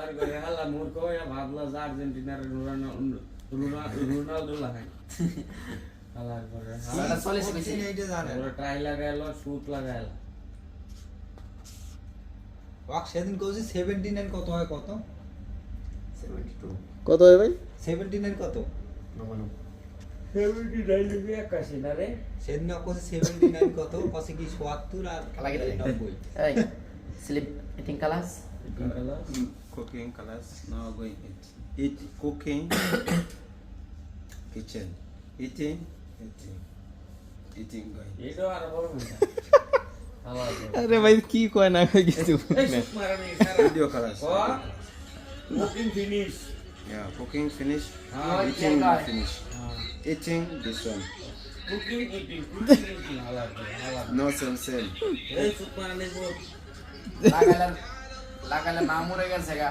আর করে হালা মূর্খ হয়ে ভাবলো যে আর্জেন্টিনার রোনালদো লাগায় হালার করে এটা চলেছে বেশি এইটা জানেন ওরা ট্রাই লাগাইলো শুট লাগাইলো ওয়াক সেদিন কইছি 79 কত হয় কত 72 কত হয় ভাই 79 কত নমানো 79 81 না রে সেদিন কইছি 79 কত কইছে কি ৭৭ আর খেলা কেটে 90 এই sleep eating class Cooking class. Now going eat cooking kitchen. Eating going. এটা আর বড় না হালা আরে ভাই কি কয় না কয় কিছু মারানি Video class. Cooking finish Yeah, cooking finish. Ah, Eating yeah, finish. Eating this one. Cooking eating হালা No same. এই সুপ মারানি বল লাগালে মামুরে গেছে গা